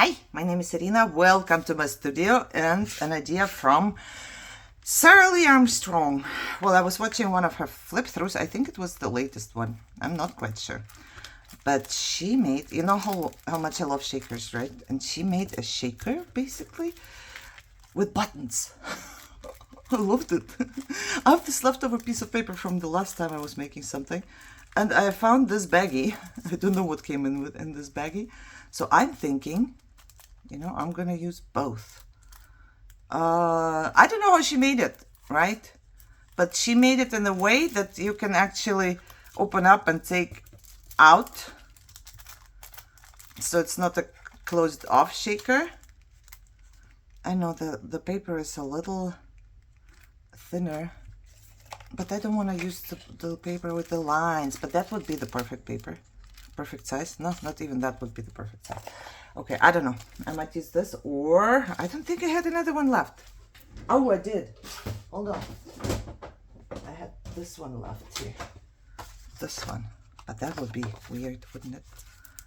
Hi, my name is Irina. Welcome to my studio and an idea from Sarah Lee Armstrong. Well, I was watching one of her flip throughs. I think it was the latest one. I'm not quite sure. But she made, you know how much I love shakers, right? And she made a shaker, basically, with buttons. I loved it. I have this leftover piece of paper from the last time I was making something. And I found this baggie. I don't know what came in this baggie. So I'm thinking, you know, I'm going to use both. I don't know how she made it, right? But she made it in a way that you can actually open up and take out. So it's not a closed off shaker. I know the paper is a little thinner, but I don't want to use the paper with the lines, but that would be the perfect paper. Perfect size. No, not even that would be the perfect size. Okay, I don't know. I might use this, or I don't think I had another one left. Oh, I did. Hold on. I had this one left here. This one. But that would be weird, wouldn't it?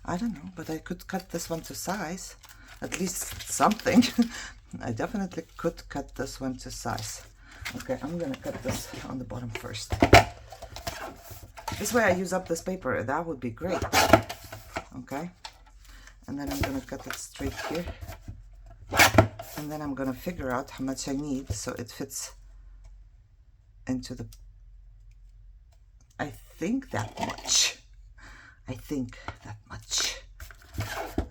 I don't know, but I could cut this one to size. At least something. I definitely could cut this one to size. Okay, I'm gonna cut this on the bottom first. This way I use up this paper. That would be great. Okay. And then I'm gonna cut it straight here. And then I'm gonna figure out how much I need so it fits into the... I think that much. I think that much.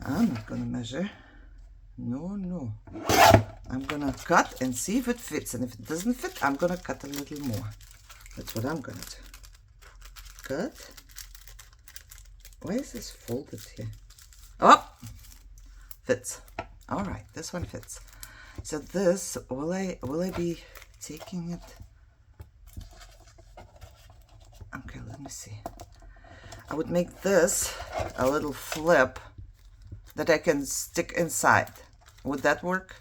I'm not gonna measure. No. I'm gonna cut and see if it fits. And if it doesn't fit, I'm gonna cut a little more. That's what I'm gonna do. Cut. Why is this folded here? Oh! Fits. All right, this one fits. So this, will I be taking it? Okay, let me see. I would make this a little flip that I can stick inside. Would that work?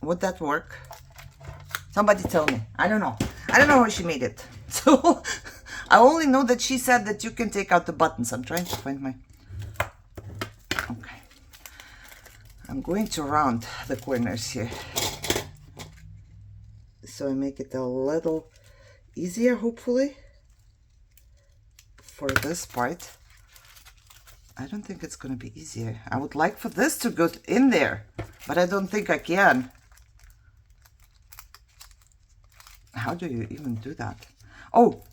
Would that work? Somebody tell me. I don't know. I don't know how she made it. So I only know that she said that you can take out the buttons. I'm trying to find my... Okay. I'm going to round the corners here. So I make it a little easier, hopefully, for this part. I don't think it's going to be easier. I would like for this to go in there, but I don't think I can. How do you even do that? Oh,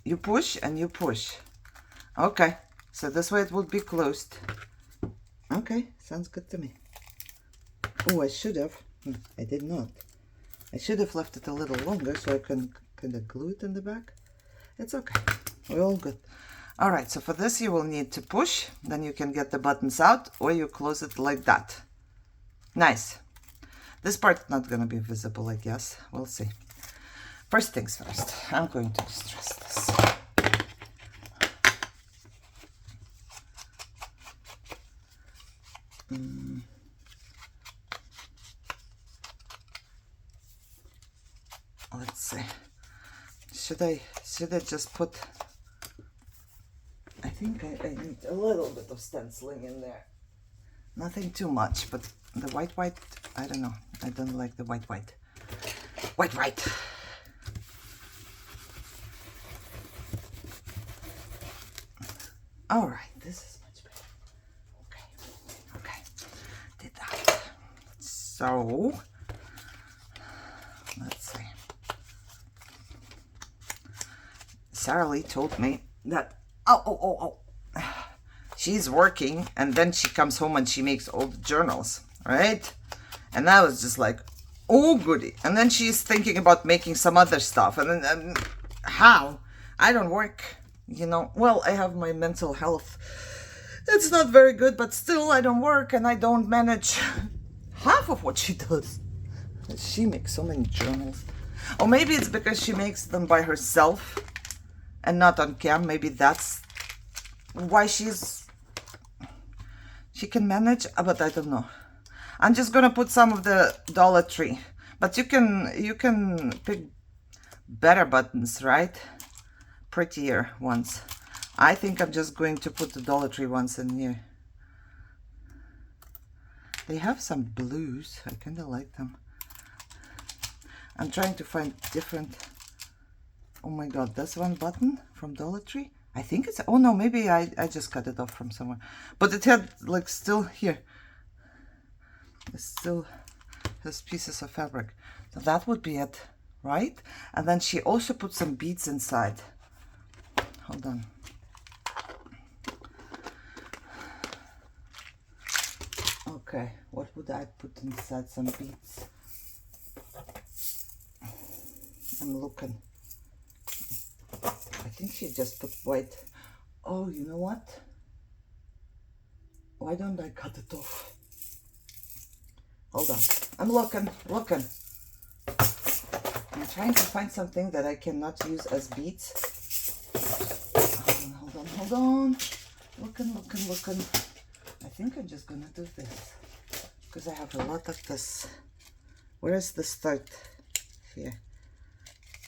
you push and you push. Okay, so this way it will be closed. Okay, sounds good to me. Oh, I should have. I did not. I should have left it a little longer so I can kind of glue it in the back. It's okay. We're all good. All right, so for this you will need to push. Then you can get the buttons out, or you close it like that. Nice. This part's not going to be visible, I guess. We'll see. First things first, I'm going to distress this. Let's see. Should I just put... I think I need a little bit of stenciling in there. Nothing too much, but the white, I don't know. I don't like the white. White. All right, this is much better. Okay, did that. So, let's see. Sarah Lee told me that, she's working and then she comes home and she makes old journals, right? And I was just like, oh goody. And then she's thinking about making some other stuff. And then, how? I don't work. You know, well, I have my mental health. It's not very good, but still I don't work and I don't manage half of what she does. She makes so many journals. Or maybe it's because she makes them by herself and not on cam. Maybe that's why she can manage, but I don't know. I'm just gonna put some of the Dollar Tree, but you can pick better buttons, right? Prettier ones. I think I'm just going to put the Dollar Tree ones in here. They have some blues. I kind of like them. I'm trying to find different. Oh my god, that's one button from Dollar Tree. I think it's, oh no, maybe I just cut it off from somewhere. But it had like still here. It still has pieces of fabric. So that would be it, right? And then she also put some beads inside. Hold on. Okay, what would I put inside some beads? I'm looking. I think she just put white. Oh, you know what? Why don't I cut it off? Hold on. I'm looking. I'm trying to find something that I cannot use as beads. Hold on. Looking. I think I'm just gonna do this because I have a lot of this. Where is the start? Here.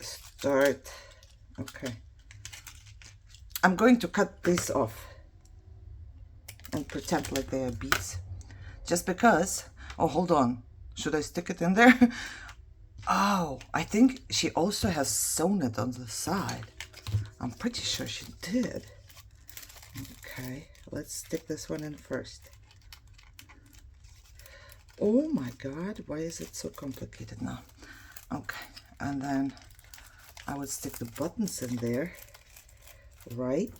Start. Okay. I'm going to cut these off and pretend like they are beads. Just because. Oh, hold on. Should I stick it in there? Oh, I think she also has sewn it on the side. I'm pretty sure she did. Okay, let's stick this one in first. Oh my god, why is it so complicated now? Okay, and then I would stick the buttons in there, right?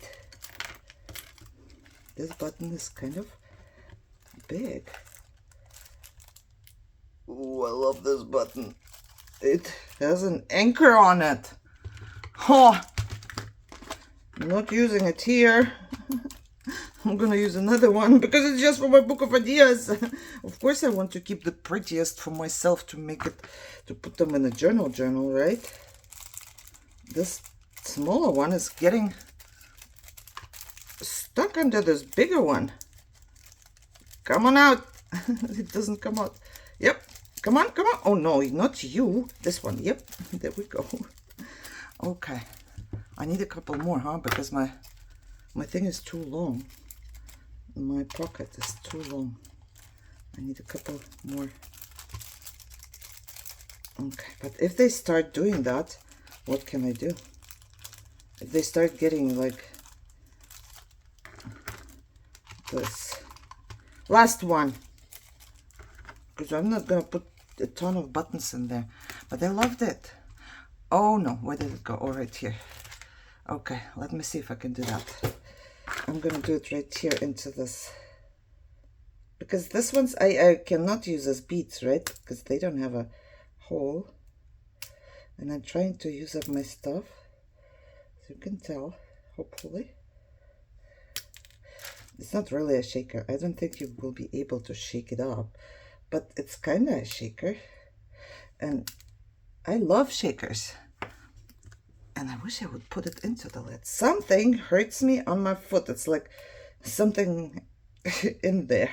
This button is kind of big. Oh, I love this button. It has an anchor on it. Oh, I'm not using it here. I'm gonna use another one because it's just for my book of ideas. Of course I want to keep the prettiest for myself to make it, to put them in a journal, right? This smaller one is getting stuck under this bigger one. Come on out. It doesn't come out. Yep. Come on. Oh no, not you. This one. Yep. There we go. Okay. I need a couple more, huh? Because my thing is too long. My pocket is too long. I need a couple more. Okay. But if they start doing that, what can I do? If they start getting like this. Last one. Because I'm not going to put a ton of buttons in there. But I loved it. Oh no, where did it go? Oh, right here. Okay, let me see if I can do that. I'm going to do it right here into this. Because this one's I cannot use as beads, right? Because they don't have a hole. And I'm trying to use up my stuff. So you can tell, hopefully. It's not really a shaker. I don't think you will be able to shake it up. But it's kind of a shaker. And I love shakers. And I wish I would put it into the lid. Something hurts me on my foot. It's like something in there.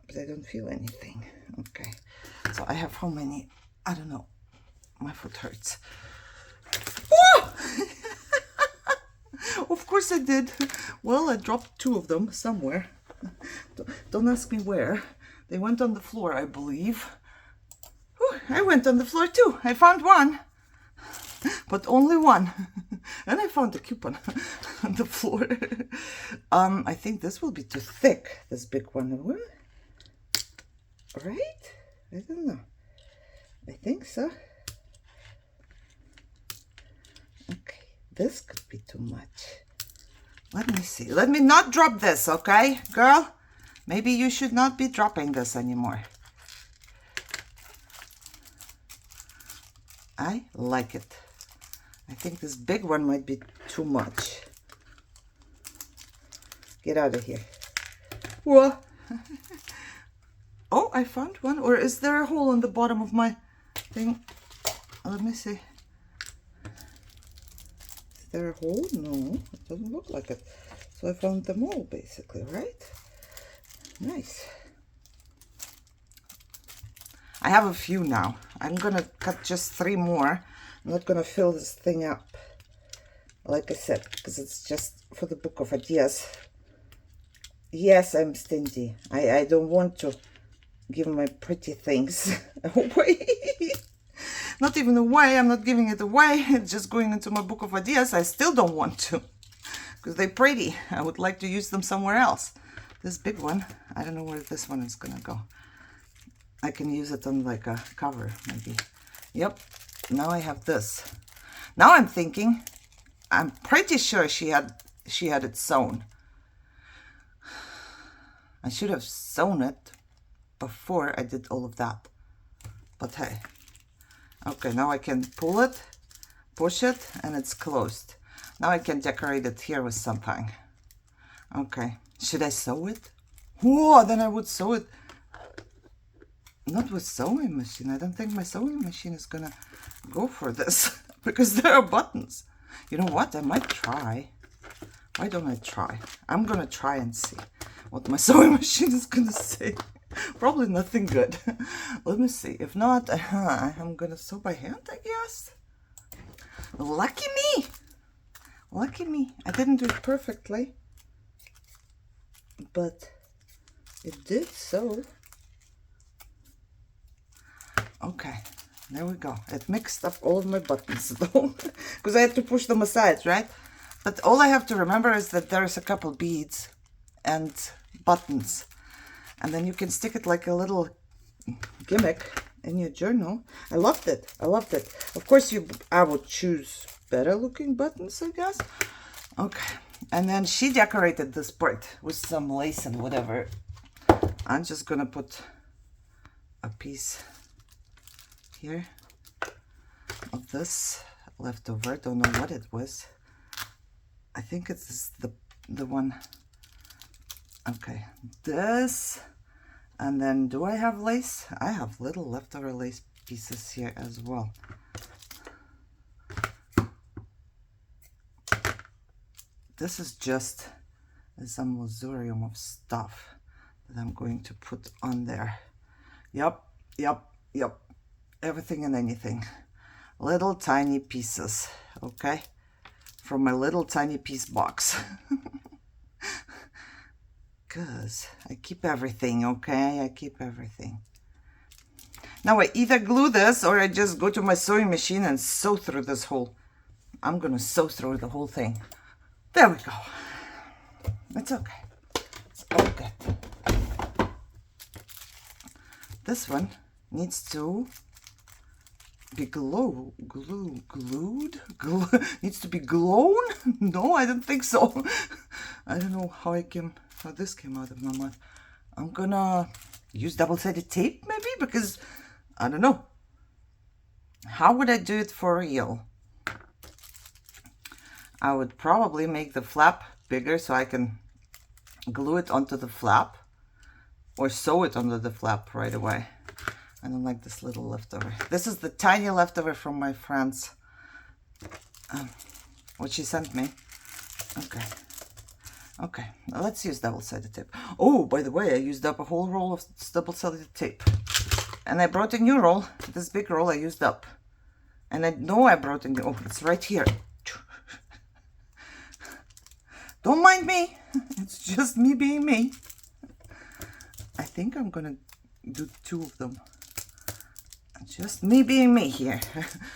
But I don't feel anything. Okay. So I have how many? I don't know. My foot hurts. Oh! Of course I did. Well, I dropped 2 of them somewhere. Don't ask me where. They went on the floor, I believe. Whew, I went on the floor too. I found one. But only one. And I found a coupon on the floor. I think this will be too thick, this big one. Right? I don't know. I think so. Okay, this could be too much. Let me see. Let me not drop this, okay, girl? Maybe you should not be dropping this anymore. I like it. I think this big one might be too much. Get out of here. What? Oh, I found one. Or is there a hole on the bottom of my thing? Let me see. Is there a hole? No, it doesn't look like it. So I found them all basically, right? Nice. I have a few now. I'm gonna cut just 3 more. I'm not gonna fill this thing up. like I said, because it's just for the book of ideas. Yes, I'm stingy. I don't want to give my pretty things away. Not even away. I'm not giving it away. It's just going into my book of ideas. I still don't want to because they're pretty. I would like to use them somewhere else. This big one, I don't know where this one is gonna go. I can use it on like a cover maybe. Yep, now I have this. Now I'm thinking, I'm pretty sure she had it sewn. I should have sewn it before I did all of that. But hey, okay, now I can pull it, push it, and it's closed. Now I can decorate it here with something. Okay, should I sew it? Whoa, then I would sew it. Not with sewing machine. I don't think my sewing machine is gonna go for this because there are buttons. You know what? I might try. Why don't I try? I'm gonna try and see what my sewing machine is gonna say. Probably nothing good. Let me see. If not, I'm gonna sew by hand, I guess. Lucky me. Lucky me. I didn't do it perfectly, but it did sew. Okay, there we go. It mixed up all of my buttons though, because I had to push them aside, right? But all I have to remember is that there's a couple beads and buttons, and then you can stick it like a little gimmick in your journal. I loved it. I loved it. Of course, I would choose better looking buttons, I guess. Okay, and then she decorated this part with some lace and whatever. I'm just gonna put a piece here of this leftover. Don't know what it was. I think it's the one. Okay, this, and then do I have lace? I have little leftover lace pieces here as well. This is just some lazurium of stuff that I'm going to put on there. Yep. Everything and anything. Little tiny pieces, okay? From my little tiny piece box. Because I keep everything, okay? I keep everything. Now I either glue this or I just go to my sewing machine and sew through this whole. I'm gonna sew through the whole thing. There we go. It's okay. It's all good. This one needs to be glued? Needs to be glown? No, I don't think so. I don't know how this came out of my mouth. I'm gonna use double-sided tape maybe, because I don't know. How would I do it for real? I would probably make the flap bigger so I can glue it onto the flap or sew it under the flap right away. I don't like this little leftover. This is the tiny leftover from my friend's, what she sent me. Okay, now let's use double-sided tape. Oh, by the way, I used up a whole roll of double-sided tape. And I brought a new roll. This big roll I used up. And I know I brought a new, oh, it's right here. Don't mind me. It's just me being me. I think I'm gonna do 2 of them. Just me being me here.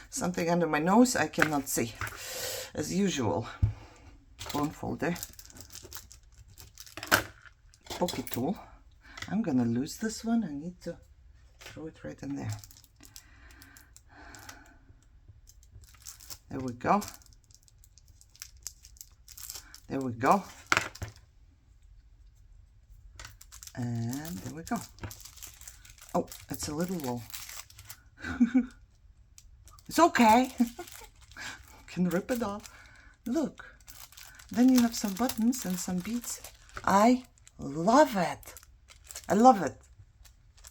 Something under my nose I cannot see. As usual. Bone folder. Pocket tool. I'm gonna lose this one. I need to throw it right in there. There we go. There we go. And there we go. Oh, it's a little low. It's okay. Can rip it off. Look. Then you have some buttons and some beads. I love it. I love it.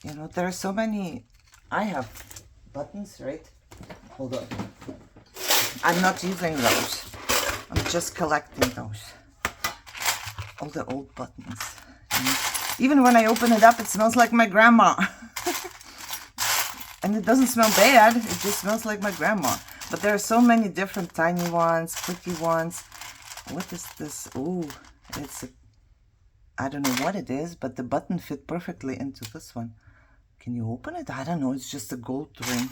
You know, there are so many. I have buttons, right? Hold on. I'm not using those. I'm just collecting those. All the old buttons. And even when I open it up, it smells like my grandma. And it doesn't smell bad. It just smells like my grandma. But there are so many different tiny ones, pretty ones. What is this? Oh, it's a, I don't know what it is, but the button fit perfectly into this one. Can you open it? I don't know. It's just a gold ring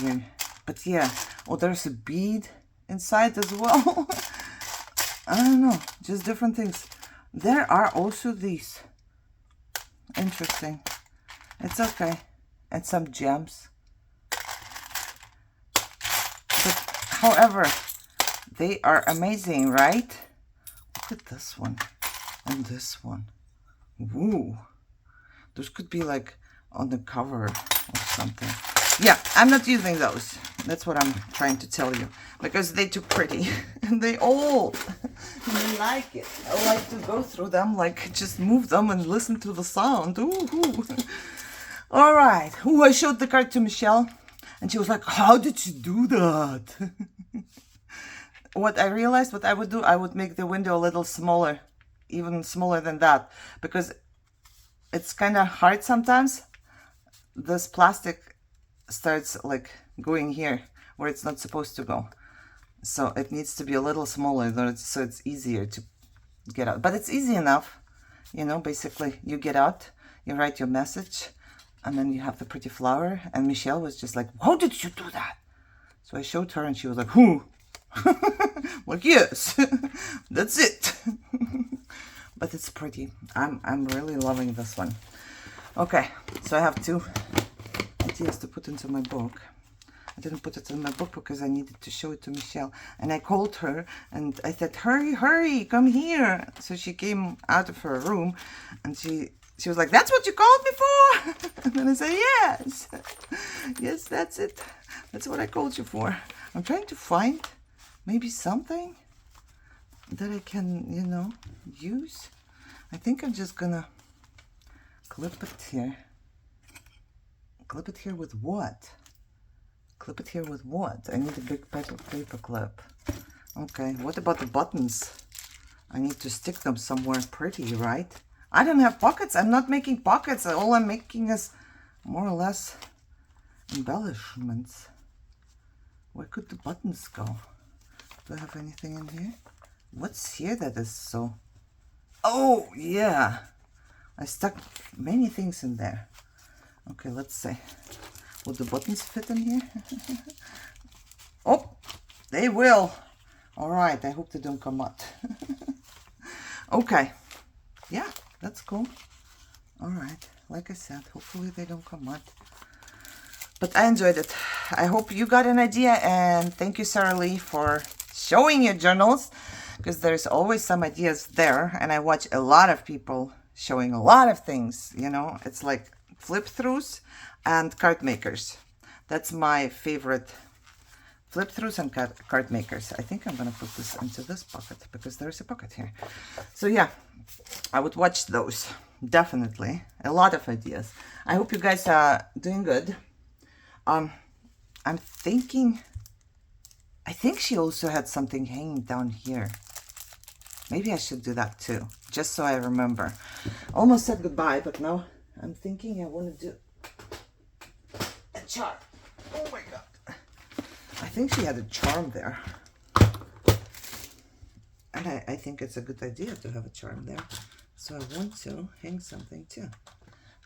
here. But yeah. Oh, there's a bead inside as well. I don't know. Just different things. There are also these. Interesting. It's okay. And some gems. But however, they are amazing, right? Look at this one. And this one. Woo. Those could be like on the cover or something. Yeah, I'm not using those. That's what I'm trying to tell you. Because they're too pretty. And they old. And I like it. I like to go through them, like just move them and listen to the sound. Ooh. All right. Ooh, I showed the card to Michelle. And she was like, how did you do that? What I realized what I would do, I would make the window a little smaller. Even smaller than that. Because it's kind of hard sometimes. This plastic starts like going here where it's not supposed to go. So it needs to be a little smaller so it's easier to get out. But it's easy enough. You know, basically you get out, you write your message, and then you have the pretty flower. And Michelle was just like, how did you do that? So I showed her and she was like, who? Like, yes, that's it. But it's pretty. I'm really loving this one. Okay, so I have 2 ideas to put into my book. I didn't put it in my book because I needed to show it to Michelle. And I called her and I said, hurry, hurry, come here. So she came out of her room and she was like, that's what you called me for? And then I said, yes. Yes, that's it. That's what I called you for. I'm trying to find maybe something that I can, you know, use. I think I'm just gonna clip it here. Clip it here with what? Clip it here with what? I need a big paper clip. Okay, what about the buttons? I need to stick them somewhere pretty, right? I don't have pockets. I'm not making pockets. All I'm making is more or less embellishments. Where could the buttons go? Do I have anything in here? What's here that is so... Oh, yeah. I stuck many things in there. Okay, let's see. Will the buttons fit in here? Oh, they will. All right, I hope they don't come out. Okay. Yeah, that's cool. All right, like I said, hopefully they don't come out. But I enjoyed it. I hope you got an idea, and thank you, Sarah Lee, for showing your journals, because there's always some ideas there, and I watch a lot of people showing a lot of things, you know. It's like flip-throughs and card makers. That's my favorite. Flip-throughs and card makers. I think I'm gonna put this into this pocket because there's a pocket here. So yeah, I would watch those. Definitely. A lot of ideas. I hope you guys are doing good. I'm thinking, I think she also had something hanging down here. Maybe I should do that too, just so I remember. Almost said goodbye, but now I'm thinking I want to do a charm. Oh my God. I think she had a charm there. And I think it's a good idea to have a charm there. So I want to hang something too.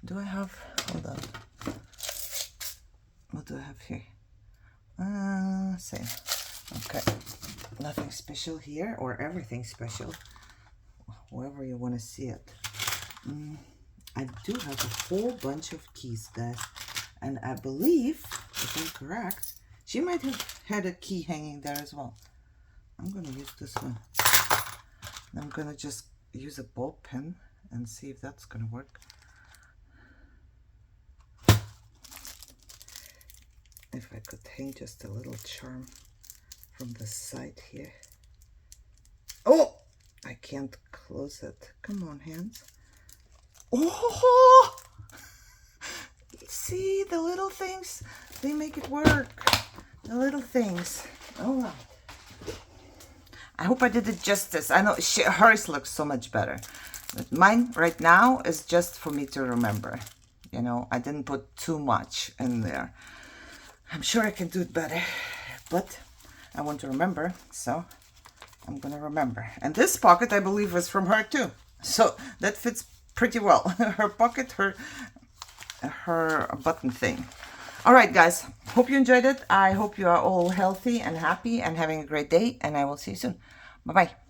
Do I have, hold on. What do I have here? Same. Okay. Nothing special here, or everything special. However you want to see it. I do have a whole bunch of keys, guys. And I believe, if I'm correct, she might have had a key hanging there as well. I'm going to use this one. I'm going to just use a ball pen and see if that's going to work. If I could hang just a little charm from the side here. Oh! I can't close it. Come on, hands. Oh! See, the little things, they make it work. The little things. All right. I hope I did it justice. I know hers looks so much better. But mine right now is just for me to remember. You know, I didn't put too much in there. I'm sure I can do it better. but I want to remember, so I'm gonna remember. And this pocket, I believe, was from her too, so that fits pretty well. Her pocket, her button thing. All right, guys, hope you enjoyed it. I hope you are all healthy and happy and having a great day, and I will see you soon. Bye-bye.